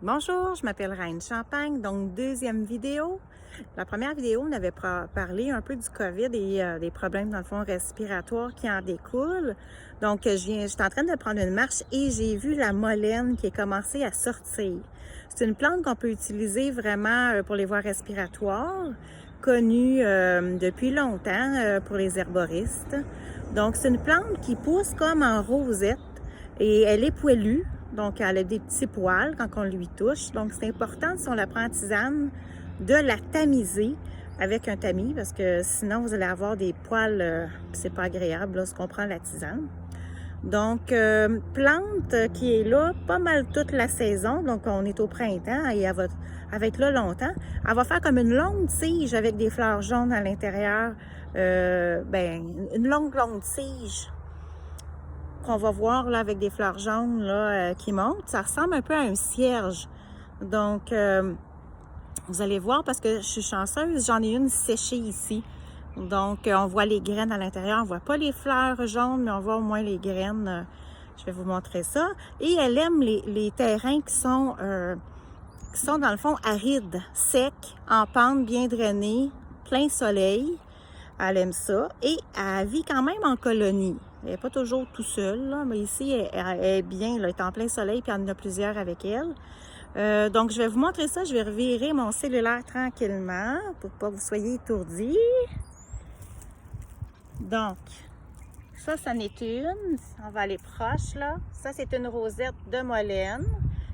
Bonjour, je m'appelle Reine Champagne, donc deuxième vidéo. La première vidéo, on avait parlé un peu du COVID et des problèmes dans le fond respiratoires qui en découlent. Donc, j'étais en train de prendre une marche et j'ai vu la molène qui a commencé à sortir. C'est une plante qu'on peut utiliser vraiment pour les voies respiratoires, connue depuis longtemps pour les herboristes. Donc, c'est une plante qui pousse comme en rosette et elle est poilue. Donc, elle a des petits poils quand on lui touche. Donc, c'est important, si on la prend en tisane, de la tamiser avec un tamis parce que sinon, vous allez avoir des poils, c'est pas agréable lorsqu'on prend la tisane. Donc, plante qui est là pas mal toute la saison. Donc, on est au printemps et elle va être là longtemps. Elle va faire comme une longue tige avec des fleurs jaunes à l'intérieur. Une longue tige qu'on va voir là avec des fleurs jaunes là, qui montent. Ça ressemble un peu à un cierge. Donc, vous allez voir parce que je suis chanceuse, j'en ai une séchée ici. Donc, on voit les graines à l'intérieur. On ne voit pas les fleurs jaunes, mais on voit au moins les graines. Je vais vous montrer ça. Et elle aime les terrains qui sont dans le fond arides, secs, en pente, bien drainés, plein soleil. Elle aime ça. Et elle vit quand même en colonie. Elle n'est pas toujours tout seule, là, mais ici, elle est bien, là, elle est en plein soleil, puis il y en a plusieurs avec elle. Donc, je vais vous montrer ça. Je vais revirer mon cellulaire tranquillement pour pas que vous soyez étourdis. Donc, ça en est une. On va aller proche, là. Ça, c'est une rosette de molène.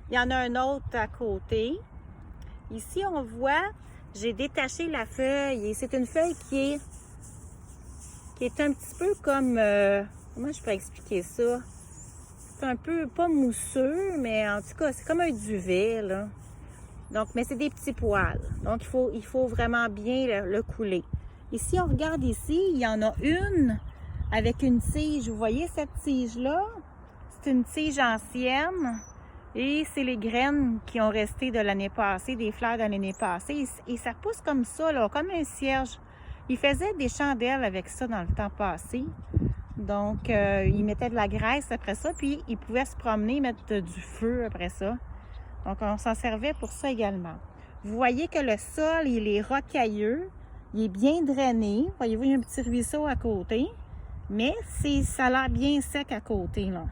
Il y en a un autre à côté. Ici, on voit, j'ai détaché la feuille et c'est une feuille qui est un petit peu comme... comment je peux expliquer ça? C'est un peu, pas mousseux, mais en tout cas, c'est comme un duvet, là. Donc, mais c'est des petits poils. Donc, il faut vraiment bien le couler. Ici, on regarde ici, il y en a une avec une tige. Vous voyez cette tige-là? C'est une tige ancienne et c'est les graines qui ont resté de l'année passée, des fleurs de l'année passée. Et ça pousse comme ça, là, comme un cierge. Ils faisaient des chandelles avec ça dans le temps passé. Donc, ils mettaient de la graisse après ça, puis ils pouvaient se promener, mettre du feu après ça. Donc, on s'en servait pour ça également. Vous voyez que le sol, il est rocailleux, il est bien drainé. Voyez-vous, il y a un petit ruisseau à côté, mais ça a l'air bien sec à côté, là.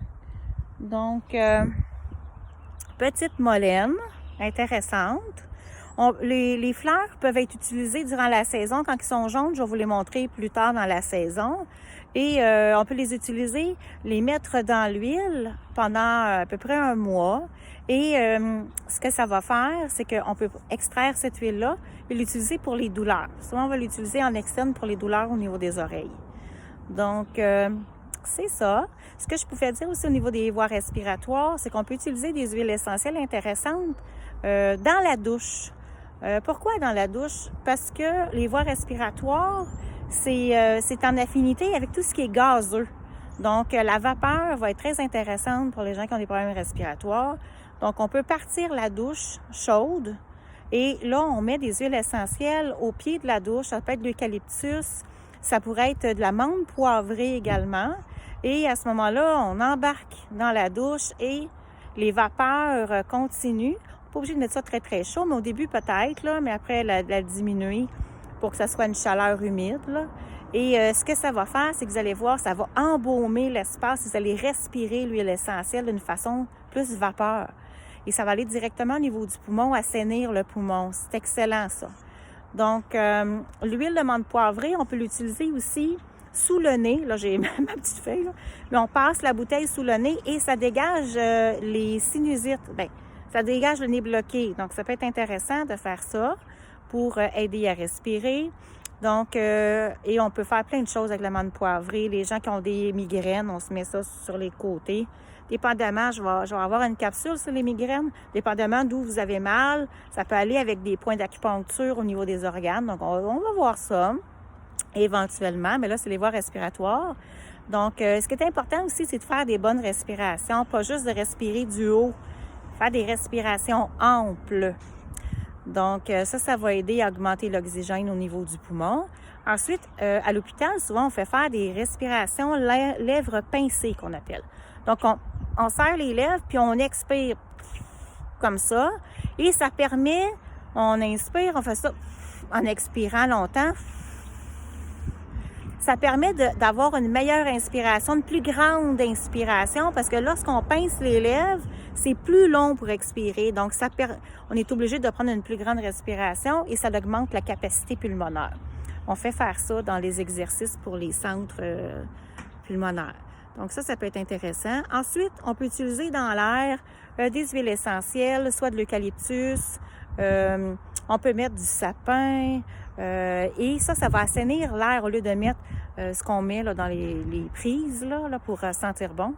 Donc, petite molène, intéressante. Les fleurs peuvent être utilisées durant la saison. Quand ils sont jaunes, je vais vous les montrer plus tard dans la saison. Et on peut les utiliser, les mettre dans l'huile pendant à peu près un mois. Et ce que ça va faire, c'est qu'on peut extraire cette huile-là et l'utiliser pour les douleurs. Souvent, on va l'utiliser en externe pour les douleurs au niveau des oreilles. Donc, c'est ça. Ce que je pouvais dire aussi au niveau des voies respiratoires, c'est qu'on peut utiliser des huiles essentielles intéressantes dans la douche. Pourquoi dans la douche? Parce que les voies respiratoires, c'est en affinité avec tout ce qui est gazeux. Donc, la vapeur va être très intéressante pour les gens qui ont des problèmes respiratoires. Donc, on peut partir la douche chaude et là, on met des huiles essentielles au pied de la douche. Ça peut être de l'eucalyptus, ça pourrait être de la menthe poivrée également. Et à ce moment-là, on embarque dans la douche et les vapeurs continuent. Pas obligé de mettre ça très, très chaud, mais au début peut-être, là, mais après la diminuer pour que ça soit une chaleur humide, là. Et ce que ça va faire, c'est que vous allez voir, ça va embaumer l'espace. Vous allez respirer l'huile essentielle d'une façon plus vapeur. Et ça va aller directement au niveau du poumon, assainir le poumon. C'est excellent, ça. Donc, l'huile de menthe poivrée, on peut l'utiliser aussi sous le nez. Là, j'ai ma petite feuille, là. Mais on passe la bouteille sous le nez et ça dégage les sinusites. Bien, ça dégage le nez bloqué. Donc, ça peut être intéressant de faire ça pour aider à respirer. Donc, et on peut faire plein de choses avec la menthe poivrée. Les gens qui ont des migraines, on se met ça sur les côtés. Dépendamment, je vais avoir une capsule sur les migraines. Dépendamment d'où vous avez mal, ça peut aller avec des points d'acupuncture au niveau des organes. Donc, on va voir ça éventuellement. Mais là, c'est les voies respiratoires. Donc, ce qui est important aussi, c'est de faire des bonnes respirations, pas juste de respirer du haut. Faire des respirations amples. Donc, ça va aider à augmenter l'oxygène au niveau du poumon. Ensuite, à l'hôpital, souvent, on fait faire des respirations lèvres pincées, qu'on appelle. Donc, on serre les lèvres, puis on expire. comme ça. Et ça permet, on inspire, on fait ça en expirant longtemps. Ça permet d'avoir une meilleure inspiration, une plus grande inspiration, parce que lorsqu'on pince les lèvres, c'est plus long pour expirer. Donc, on est obligé de prendre une plus grande respiration et ça augmente la capacité pulmonaire. On fait faire ça dans les exercices pour les centres pulmonaires. Donc, ça peut être intéressant. Ensuite, on peut utiliser dans l'air des huiles essentielles, soit de l'eucalyptus, on peut mettre du sapin, et ça va assainir l'air au lieu de mettre ce qu'on met là, dans les prises là, pour sentir bon.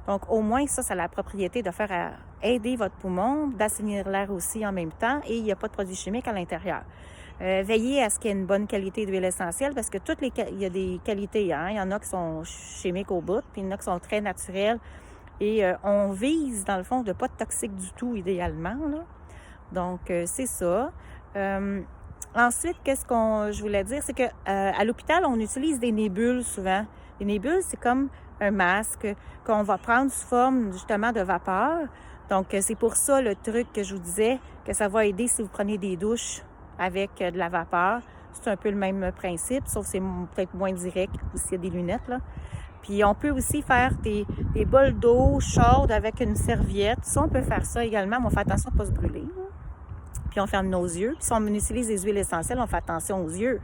Donc, au moins, ça a la propriété de faire aider votre poumon, d'assainir l'air aussi en même temps et il n'y a pas de produits chimiques à l'intérieur. Veillez à ce qu'il y ait une bonne qualité d'huile essentielle parce que il y a des qualités. Hein? Il y en a qui sont chimiques au bout, puis il y en a qui sont très naturelles. Et on vise, dans le fond, de ne pas de toxique du tout, idéalement. Là. Donc, c'est ça. Ensuite, je voulais dire, c'est qu'à l'hôpital, on utilise des nébules souvent. Les nébules, c'est comme un masque qu'on va prendre sous forme justement de vapeur. Donc, c'est pour ça le truc que je vous disais, que ça va aider si vous prenez des douches avec de la vapeur. C'est un peu le même principe, sauf que c'est peut-être moins direct ou s'il y a des lunettes, là. Puis, on peut aussi faire des bols d'eau chaude avec une serviette. Ça, on peut faire ça également, mais on fait attention à ne pas se brûler, là. Puis on ferme nos yeux. Puis si on utilise des huiles essentielles, on fait attention aux yeux.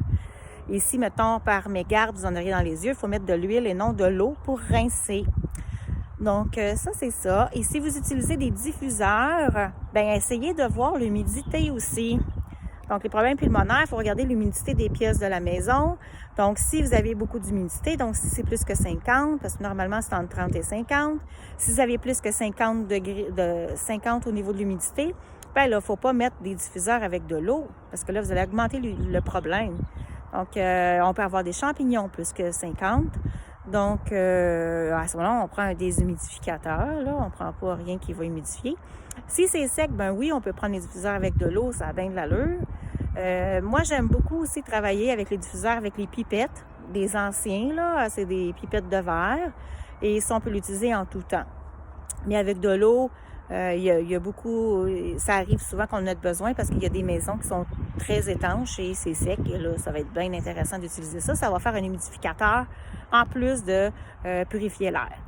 Et si, mettons, par mégarde, vous en auriez dans les yeux, il faut mettre de l'huile et non de l'eau pour rincer. Donc, ça, c'est ça. Et si vous utilisez des diffuseurs, bien, essayez de voir l'humidité aussi. Donc, les problèmes pulmonaires, il faut regarder l'humidité des pièces de la maison. Donc, si vous avez beaucoup d'humidité, donc si c'est plus que 50, parce que normalement, c'est entre 30 et 50. Si vous avez plus que 50 au niveau de l'humidité, bien là, il ne faut pas mettre des diffuseurs avec de l'eau, parce que là, vous allez augmenter le problème. Donc, on peut avoir des champignons plus que 50. Donc, à ce moment-là, on prend un déshumidificateur. Là, on ne prend pas rien qui va humidifier. Si c'est sec, ben oui, on peut prendre des diffuseurs avec de l'eau, ça a bien de l'allure. Moi, j'aime beaucoup aussi travailler avec les diffuseurs, avec les pipettes, des anciens, là, c'est des pipettes de verre. Et ça, on peut l'utiliser en tout temps. Mais avec de l'eau, il y a beaucoup, ça arrive souvent qu'on en a besoin parce qu'il y a des maisons qui sont très étanches et c'est sec. Et là, ça va être bien intéressant d'utiliser ça. Ça va faire un humidificateur en plus de purifier l'air.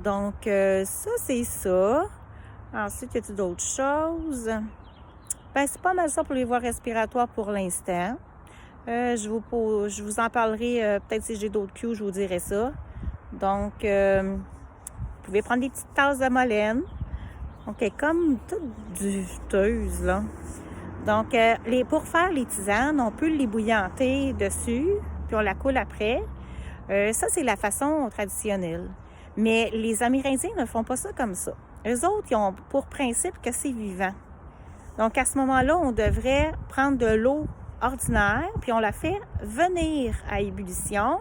Donc, ça, c'est ça. Ensuite, y a-t-il d'autres choses? Ben, c'est pas mal ça pour les voies respiratoires pour l'instant. Je vous en parlerai, peut-être si j'ai d'autres cues, je vous dirai ça. Donc, vous pouvez prendre des petites tasses de molène. Donc, elle est comme toute duteuse, là. Donc, pour faire les tisanes, on peut l'ébouillanter dessus, puis on la coule après. Ça, c'est la façon traditionnelle. Mais les Amérindiens ne font pas ça comme ça. Eux autres, ils ont pour principe que c'est vivant. Donc, à ce moment-là, on devrait prendre de l'eau ordinaire, puis on la fait venir à ébullition.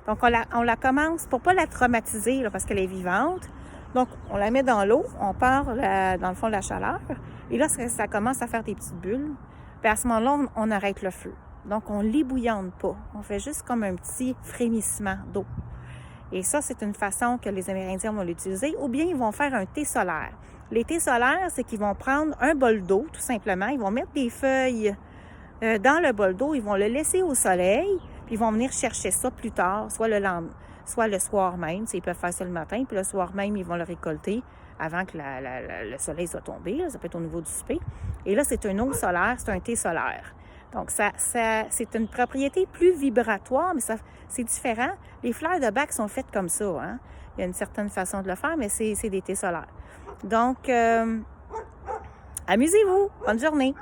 Donc, on la commence pour ne pas la traumatiser, là, parce qu'elle est vivante. Donc, on la met dans l'eau, on part dans le fond de la chaleur. Et là, ça commence à faire des petites bulles. Puis à ce moment-là, on arrête le feu. Donc, on ne l'ébouillante pas. On fait juste comme un petit frémissement d'eau. Et ça, c'est une façon que les Amérindiens vont l'utiliser. Ou bien, ils vont faire un thé solaire. Les thés solaires, c'est qu'ils vont prendre un bol d'eau, tout simplement. Ils vont mettre des feuilles dans le bol d'eau. Ils vont le laisser au soleil. Puis, ils vont venir chercher ça plus tard, soit le lendemain, soit le soir même. Ils peuvent faire ça le matin. Puis, le soir même, ils vont le récolter avant que le soleil soit tombé. Là. Ça peut être au niveau du souper. Et là, c'est une eau solaire, c'est un thé solaire. Donc, c'est une propriété plus vibratoire, mais c'est différent. Les fleurs de bac sont faites comme ça. Hein? Il y a une certaine façon de le faire, mais c'est des thés solaires. Donc, amusez-vous. Bonne journée.